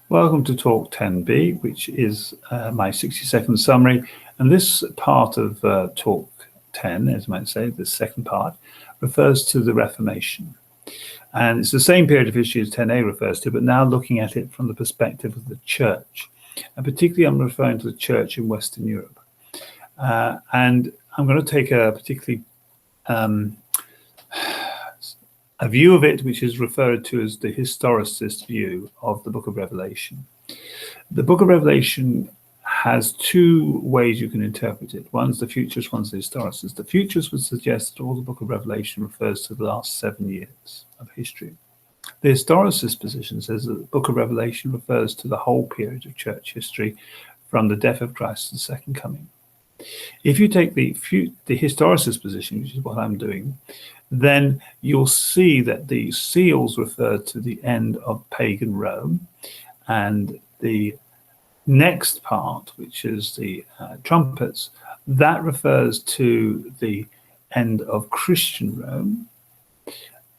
Welcome to Talk 10B, which is my 60-second summary. And this part of Talk 10, as I might say, the second part, refers to the Reformation. And it's the same period of history as 10A refers to, but now looking at it from the perspective of the church. And particularly I'm referring to the church in Western Europe. And I'm going to take a particularly a view of it which is referred to as the historicist view of the book of Revelation. The book of Revelation has two ways you can interpret it. One's the futurist, one's the historicist. The futurist would suggest that all the book of Revelation refers to the last 7 years of history. The historicist position says that the book of Revelation refers to the whole period of church history from the death of Christ to the second coming. If you take the historicist position, which is what I'm doing, then you'll see that the seals refer to the end of pagan Rome, and the next part, which is the trumpets, that refers to the end of Christian Rome.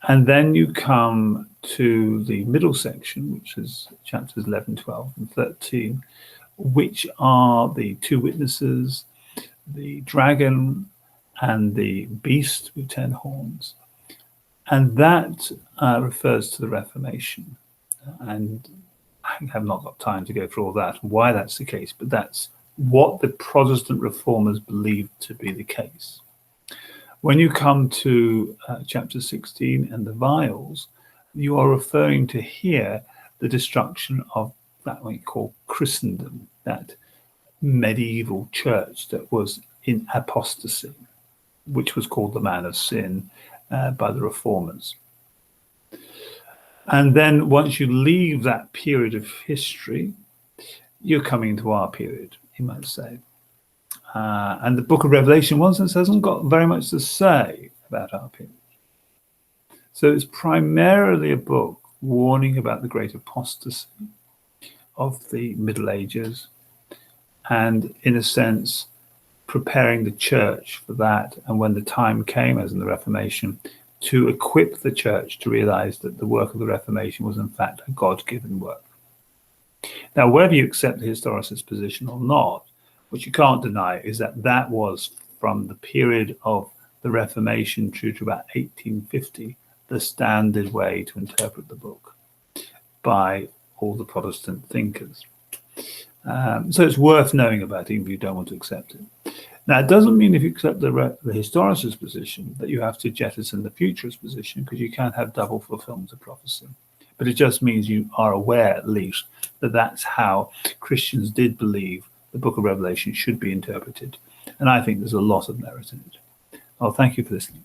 And then you come to the middle section, which is chapters 11, 12, and 13, which are the two witnesses, the dragon and the beast with 10 horns. And that refers to the Reformation. And I have not got time to go through all that and why that's the case, but that's what the Protestant reformers believed to be the case. When you come to chapter 16 and the vials, you are referring to here the destruction of that we call Christendom, that medieval church that was in apostasy, which was called the man of sin by the reformers. And then once you leave that period of history, you're coming to our period, you might say. And the book of Revelation, in one sense, hasn't got very much to say about our period. So it's primarily a book warning about the great apostasy of the Middle Ages, and in a sense, preparing the church for that. And when the time came, as in the Reformation, to equip the church to realize that the work of the Reformation was in fact a God-given work. Now, whether you accept the historicist position or not, what you can't deny is that that was from the period of the Reformation through to about 1850, the standard way to interpret the book by all the Protestant thinkers. So it's worth knowing about, even if you don't want to accept it. Now, it doesn't mean if you accept the historicist position that you have to jettison the futurist position, because you can't have double fulfillment of prophecy. But it just means you are aware, at least, that that's how Christians did believe the book of Revelation should be interpreted. And I think there's a lot of merit in it. Well, thank you for listening.